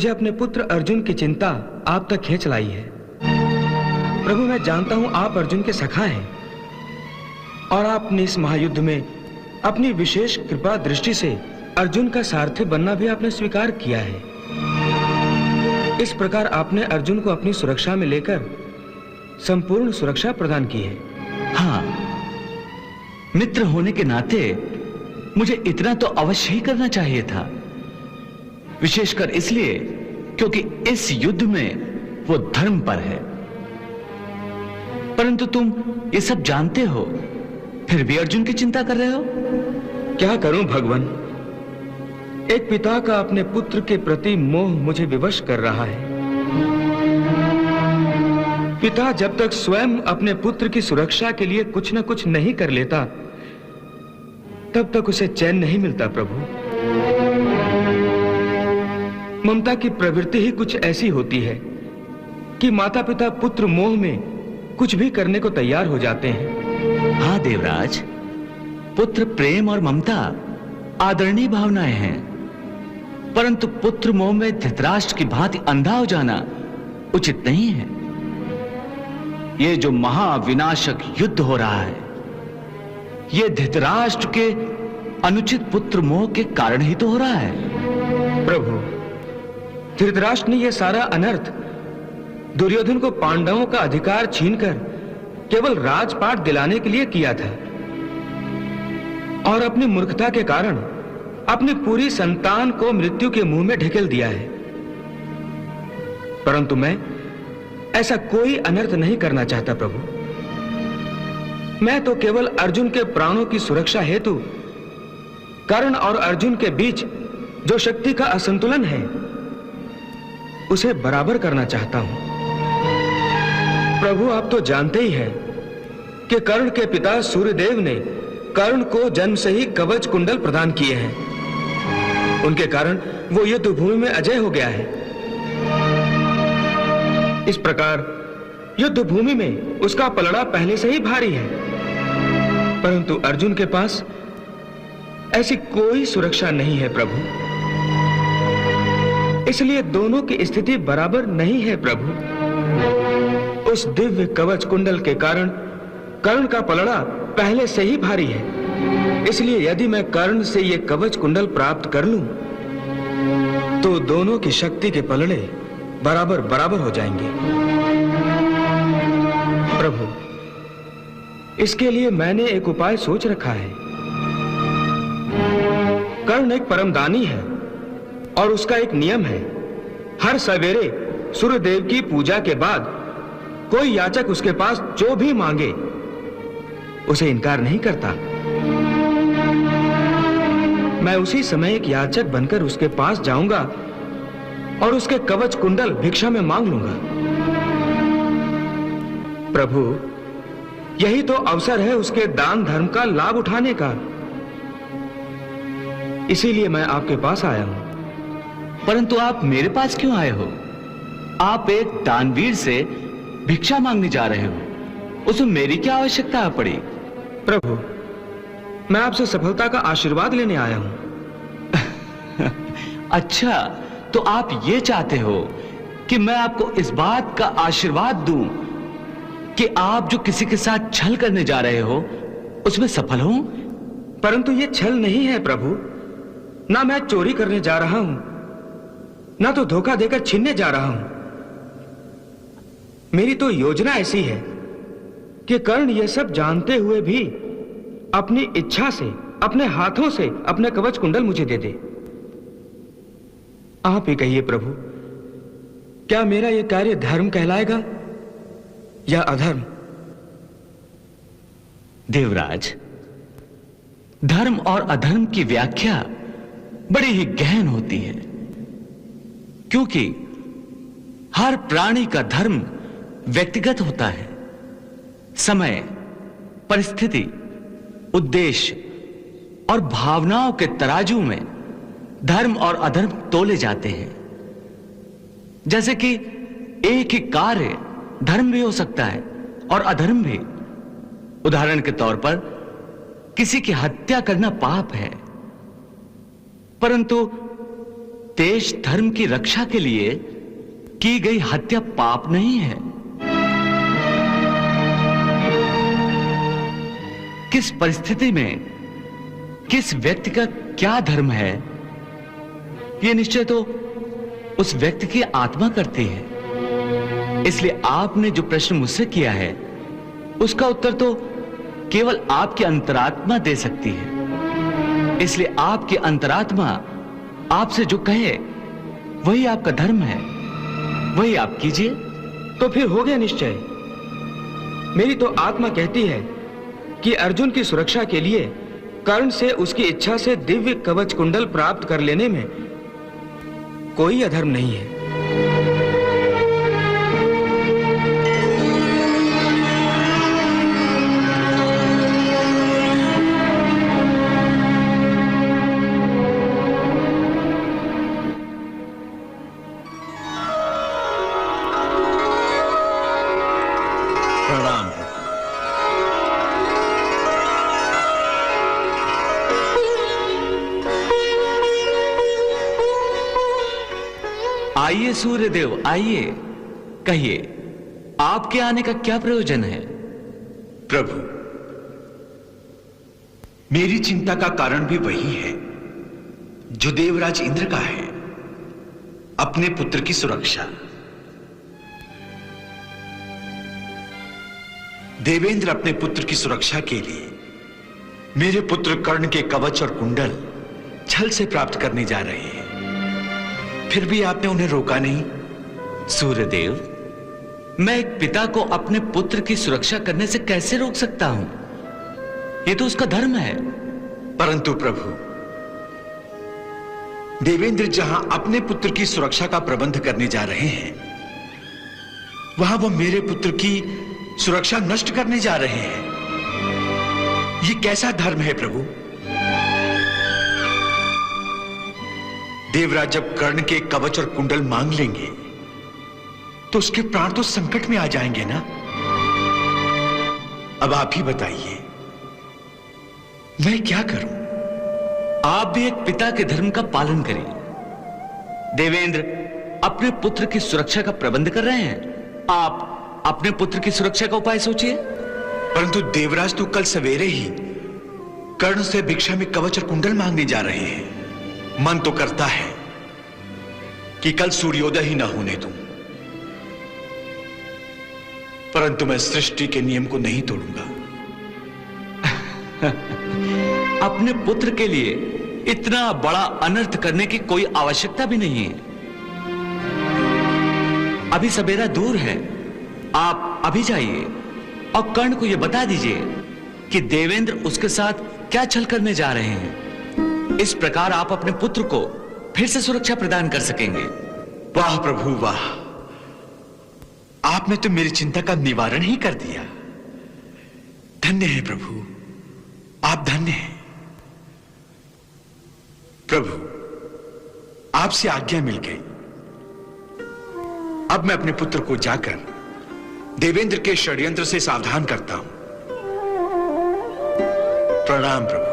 मुझे अपने पुत्र अर्जुन की चिंता आप तक खींच लाई है। प्रभु, मैं जानता हूं आप अर्जुन के सखा हैं और आपने इस महायुद्ध में अपनी विशेष कृपा दृष्टि से अर्जुन का सारथी बनना भी आपने स्वीकार किया है। इस प्रकार आपने अर्जुन को अपनी सुरक्षा में लेकर संपूर्ण सुरक्षा प्रदान की है। हाँ, मित्र होने के नाते मुझे इतना तो अवश्य ही करना चाहिए था, विशेषकर इसलिए क्योंकि इस युद्ध में वो धर्म पर है। परंतु तुम ये सब जानते हो, फिर भी अर्जुन की चिंता कर रहे हो। क्या करूं भगवान, एक पिता का अपने पुत्र के प्रति मोह मुझे विवश कर रहा है। पिता जब तक स्वयं अपने पुत्र की सुरक्षा के लिए कुछ न कुछ नहीं कर लेता, तब तक उसे चैन नहीं मिलता। प्रभु, ममता की प्रवृत्ति ही कुछ ऐसी होती है कि माता पिता पुत्र मोह में कुछ भी करने को तैयार हो जाते हैं। हाँ देवराज, पुत्र प्रेम और ममता आदरणीय भावनाएं हैं, परंतु पुत्र मोह में धृतराष्ट्र की भांति अंधा हो जाना उचित नहीं है। ये जो महाविनाशक युद्ध हो रहा है, ये धृतराष्ट्र के अनुचित पुत्र मोह के कारण ही तो हो रहा है। प्रभु, धृतराष्ट्र ने यह सारा अनर्थ दुर्योधन को पांडवों का अधिकार छीनकर केवल राजपाट दिलाने के लिए किया था और अपनी मूर्खता के कारण अपनी पूरी संतान को मृत्यु के मुंह में ढकेल दिया है। परंतु मैं ऐसा कोई अनर्थ नहीं करना चाहता। प्रभु, मैं तो केवल अर्जुन के प्राणों की सुरक्षा हेतु कर्ण और अर्जुन के बीच जो शक्ति का असंतुलन है उसे बराबर करना चाहता हूं। प्रभु, आप तो जानते ही हैं कि कर्ण के पिता सूर्यदेव ने कर्ण को जन्म से ही कवच कुंडल प्रदान किए हैं। उनके कारण वो युद्ध भूमि में अजय हो गया है। इस प्रकार युद्ध भूमि में उसका पलड़ा पहले से ही भारी है, परंतु अर्जुन के पास ऐसी कोई सुरक्षा नहीं है। प्रभु, इसलिए दोनों की स्थिति बराबर नहीं है। प्रभु, उस दिव्य कवच कुंडल के कारण कर्ण का पलड़ा पहले से ही भारी है। इसलिए यदि मैं कर्ण से यह कवच कुंडल प्राप्त कर लूं, तो दोनों की शक्ति के पलड़े बराबर बराबर हो जाएंगे। प्रभु, इसके लिए मैंने एक उपाय सोच रखा है। कर्ण एक परमदानी है और उसका एक नियम है, हर सवेरे सूर्यदेव की पूजा के बाद कोई याचक उसके पास जो भी मांगे उसे इनकार नहीं करता। मैं उसी समय एक याचक बनकर उसके पास जाऊंगा और उसके कवच कुंडल भिक्षा में मांग लूंगा। प्रभु, यही तो अवसर है उसके दान धर्म का लाभ उठाने का। इसीलिए मैं आपके पास आया हूं। परंतु आप मेरे पास क्यों आए हो? आप एक दानवीर से भिक्षा मांगने जा रहे हो, उसमें मेरी क्या आवश्यकता पड़ी? प्रभु, मैं आपसे सफलता का आशीर्वाद लेने आया हूं। अच्छा, तो आप ये चाहते हो कि मैं आपको इस बात का आशीर्वाद दूं कि आप जो किसी के साथ छल करने जा रहे हो उसमें सफल हो? परंतु ये छल नहीं है प्रभु। ना मैं चोरी करने जा रहा हूं, ना तो धोखा देकर छीनने जा रहा हूं। मेरी तो योजना ऐसी है कि कर्ण ये सब जानते हुए भी अपनी इच्छा से, अपने हाथों से अपने कवच कुंडल मुझे दे दे। आप ही कहिए प्रभु, क्या मेरा यह कार्य धर्म कहलाएगा या अधर्म? देवराज, धर्म और अधर्म की व्याख्या बड़ी ही गहन होती है, क्योंकि हर प्राणी का धर्म व्यक्तिगत होता है। समय, परिस्थिति, उद्देश्य और भावनाओं के तराजू में धर्म और अधर्म तोले जाते हैं। जैसे कि एक ही कार्य धर्म भी हो सकता है और अधर्म भी। उदाहरण के तौर पर किसी की हत्या करना पाप है, परंतु देश धर्म की रक्षा के लिए की गई हत्या पाप नहीं है? किस परिस्थिति में किस व्यक्ति का क्या धर्म है, यह निश्चय तो उस व्यक्ति की आत्मा करती है। इसलिए आपने जो प्रश्न मुझसे किया है उसका उत्तर तो केवल आपकी अंतरात्मा दे सकती है। इसलिए आपकी अंतरात्मा आपसे जो कहे वही आपका धर्म है, वही आप कीजिए। तो फिर हो गया निश्चय। मेरी तो आत्मा कहती है कि अर्जुन की सुरक्षा के लिए कर्ण से उसकी इच्छा से दिव्य कवच कुंडल प्राप्त कर लेने में कोई अधर्म नहीं है। प्रणाम। आइए सूर्यदेव, आइए। कहिए, आपके आने का क्या प्रयोजन है? प्रभु, मेरी चिंता का कारण भी वही है जो देवराज इंद्र का है, अपने पुत्र की सुरक्षा। देवेंद्र अपने पुत्र की सुरक्षा के लिए मेरे पुत्र कर्ण के कवच और कुंडल छल से प्राप्त करने जा रहे हैं, फिर भी आपने उन्हें रोका नहीं। सूर्यदेव, मैं एक पिता को अपने पुत्र की सुरक्षा करने से कैसे रोक सकता हूं? यह तो उसका धर्म है। परंतु प्रभु, देवेंद्र जहां अपने पुत्र की सुरक्षा का प्रबंध करने जा रहे हैं, वहां वो मेरे पुत्र की सुरक्षा नष्ट करने जा रहे हैं। यह कैसा धर्म है प्रभु? देवराज जब कर्ण के कवच और कुंडल मांग लेंगे तो उसके प्राण तो संकट में आ जाएंगे ना। अब आप ही बताइए, मैं क्या करूं? आप भी एक पिता के धर्म का पालन करिए। देवेंद्र अपने पुत्र की सुरक्षा का प्रबंध कर रहे हैं, आप अपने पुत्र की सुरक्षा का उपाय सोचिए। परंतु देवराज तो कल सवेरे ही कर्ण से भिक्षा में कवच और कुंडल मांगने जा रहे हैं। मन तो करता है कि कल सूर्योदय ही ना होने दूं, परंतु मैं सृष्टि के नियम को नहीं तोड़ूंगा। अपने पुत्र के लिए इतना बड़ा अनर्थ करने की कोई आवश्यकता भी नहीं है। अभी सवेरा दूर है, आप अभी जाइए और कर्ण को यह बता दीजिए कि देवेंद्र उसके साथ क्या छल करने जा रहे हैं। इस प्रकार आप अपने पुत्र को फिर से सुरक्षा प्रदान कर सकेंगे। वाह प्रभु वाह, आपने तो मेरी चिंता का निवारण ही कर दिया। धन्य है प्रभु, आप धन्य हैं। प्रभु, आपसे आज्ञा मिल गई। अब मैं अपने पुत्र को जाकर देवेंद्र के षड्यंत्र से सावधान करता हूं। प्रणाम प्रभु।